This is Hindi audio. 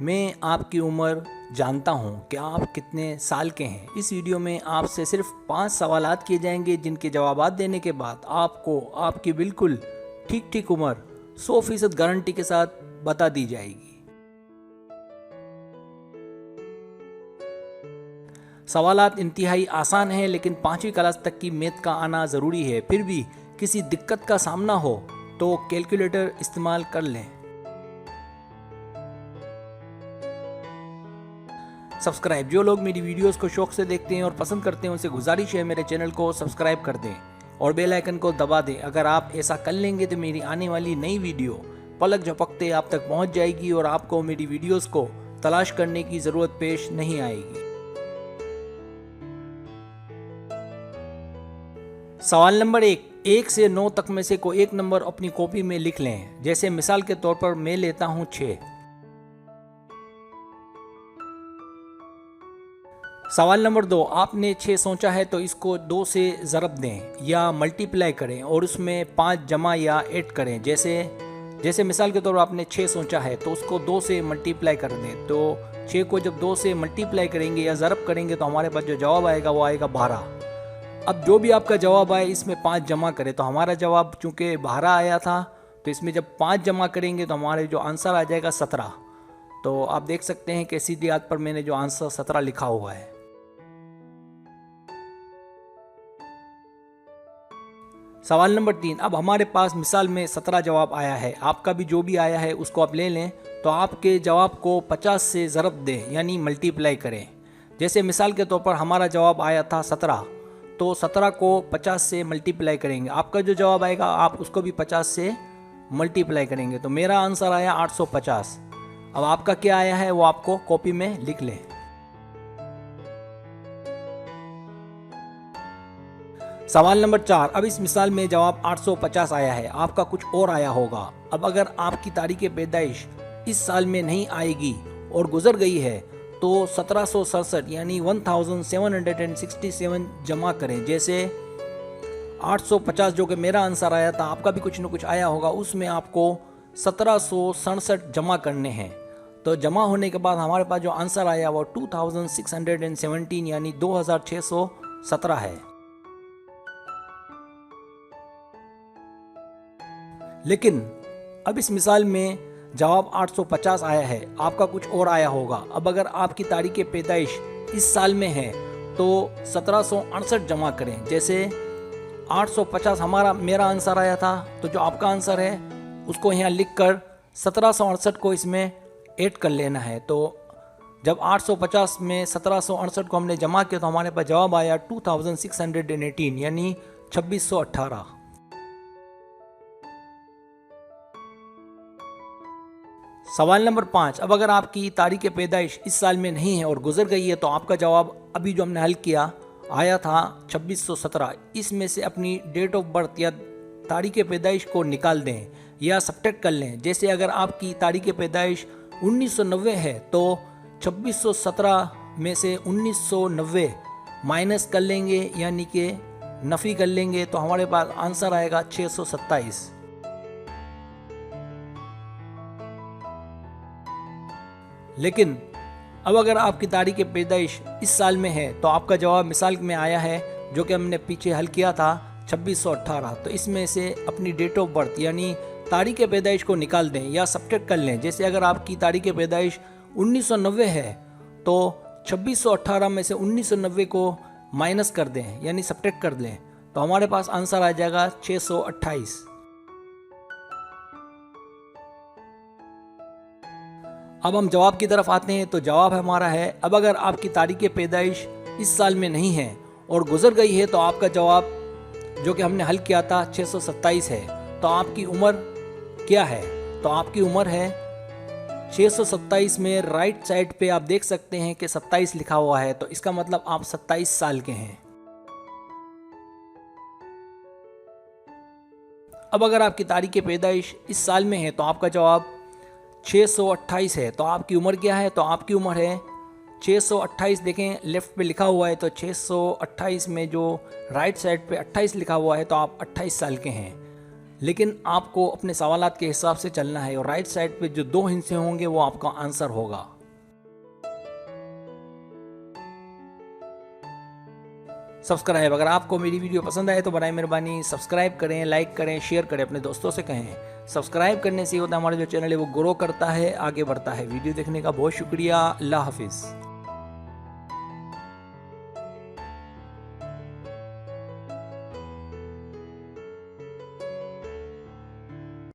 मैं आपकी उम्र जानता हूँ कि आप कितने साल के हैं। इस वीडियो में आपसे सिर्फ 5 सवालात किए जाएंगे जिनके जवाबात देने के बाद आपको आपकी बिल्कुल ठीक ठीक उम्र 100% गारंटी के साथ बता दी जाएगी। सवालात इंतहाई आसान हैं, लेकिन 5वीं क्लास तक की मैथ का आना ज़रूरी है। फिर भी किसी दिक्कत का सामना हो तो कैलकुलेटर इस्तेमाल कर लें। सब्सक्राइब, जो लोग मेरी वीडियोस को शौक से देखते हैं और पसंद करते हैं उनसे गुजारिश है मेरे चैनल को सब्सक्राइब कर दें और बेल आइकन को दबा दें। अगर आप ऐसा कर लेंगे तो मेरी आने वाली नई वीडियो पलक झपकते आप तक पहुंच जाएगी और आपको मेरी वीडियोस को तलाश करने की ज़रूरत पेश नहीं आएगी। सवाल नंबर 1 से 9 तक में से कोई एक नंबर अपनी कॉपी में लिख लें। जैसे मिसाल के तौर पर मैं लेता हूं 6। सवाल नंबर 2, आपने 6 सोचा है तो इसको 2 से ज़रब दें या मल्टीप्लाई करें और उसमें 5 जमा या ऐड करें। जैसे मिसाल के तौर पर आपने 6 सोचा है तो उसको 2 से मल्टीप्लाई कर दें। तो 6 को जब 2 से मल्टीप्लाई करेंगे या ज़रब करेंगे तो हमारे पास जो जवाब आएगा वो आएगा 12। अब जो भी आपका जवाब आए इसमें 5 जमा करें। तो हमारा जवाब चूँकि 12 आया था तो इसमें जब 5 जमा करेंगे तो हमारे जो आंसर आ जाएगा 17। तो आप देख सकते हैं कि सीधी याद पर मैंने जो आंसर 17 लिखा हुआ है। सवाल नंबर 3, अब हमारे पास मिसाल में 17 जवाब आया है। आपका भी जो भी आया है उसको आप ले लें। तो आपके जवाब को 50 से ज़रब दें यानी मल्टीप्लाई करें। जैसे मिसाल के तौर पर हमारा जवाब आया था 17, तो 17 को 50 से मल्टीप्लाई करेंगे। आपका जो जवाब आएगा आप उसको भी 50 से मल्टीप्लाई करेंगे। तो मेरा आंसर आया 850। अब आपका क्या आया है वो आपको कॉपी में लिख लें। सवाल नंबर 4, अब इस मिसाल में जवाब 850 आया है, आपका कुछ और आया होगा। अब अगर आपकी तारीख पैदाइश इस साल में नहीं आएगी और गुजर गई है तो 1767 यानी 1767 जमा करें। जैसे 850 जो कि मेरा आंसर आया था, आपका भी कुछ न कुछ आया होगा, उसमें आपको 1767 जमा करने हैं। तो जमा होने के बाद हमारे पास जो आंसर आया वो 2617 यानी 2617 है। लेकिन अब इस मिसाल में जवाब 850 आया है, आपका कुछ और आया होगा। अब अगर आपकी तारीख पैदाइश इस साल में है तो 1768 जमा करें। जैसे 850 मेरा आंसर आया था, तो जो आपका आंसर है उसको यहाँ लिख कर 1768 को इसमें ऐड कर लेना है। तो जब 850 में 1768 को हमने जमा किया तो हमारे पास जवाब आया 2618 यानी 2618। सवाल नंबर 5, अब अगर आपकी तारीख पैदाइश इस साल में नहीं है और गुजर गई है तो आपका जवाब अभी जो हमने हल किया आया था 2617। इसमें से अपनी डेट ऑफ बर्थ या तारीख पैदाइश को निकाल दें या सब्ट्रैक्ट कर लें। जैसे अगर आपकी तारीख पैदाइश 1990 है तो 2617 में से 1990 माइनस कर लेंगे यानी कि नफ़ी कर लेंगे तो हमारे पास आंसर आएगा 627। लेकिन अब अगर आपकी तारीख पैदाइश इस साल में है तो आपका जवाब मिसाल में आया है जो कि हमने पीछे हल किया था 2618। तो इसमें से अपनी डेट ऑफ बर्थ यानी तारीख पैदाइश को निकाल दें या सब्ट्रैक्ट कर लें। जैसे अगर आपकी तारीख पैदाइश 1990 है तो 2618 में से 1990 को माइनस कर दें यानी सब्ट्रैक्ट कर लें तो हमारे पास आंसर आ जाएगा 628। अब हम जवाब की तरफ आते हैं। तो जवाब हमारा है, अब अगर आपकी तारीख पैदाइश इस साल में नहीं है और गुजर गई है तो आपका जवाब जो कि हमने हल किया था 627 है। तो आपकी उम्र क्या है? तो आपकी उम्र है 627 में राइट साइड पे आप देख सकते हैं कि 27 लिखा हुआ है, तो इसका मतलब आप 27 साल के हैं। अब अगर आपकी तारीख पैदाइश इस साल में है तो आपका जवाब 628 है। तो आपकी उम्र क्या है? तो आपकी उम्र है 628। देखें लेफ्ट पे लिखा हुआ है तो 628 में जो राइट साइड पे 28 लिखा हुआ है तो आप 28 साल के हैं। लेकिन आपको अपने सवालात के हिसाब से चलना है और राइट साइड पे जो 2 हिस्से होंगे वो आपका आंसर होगा। सब्सक्राइब, अगर आपको मेरी वीडियो पसंद आए तो बनाए मेहरबानी सब्सक्राइब करें, लाइक करें, शेयर करें, अपने दोस्तों से कहें। सब्सक्राइब करने से होता है हमारा जो चैनल है वो ग्रो करता है, आगे बढ़ता है। वीडियो देखने का बहुत शुक्रिया। अल्लाह हाफिज़।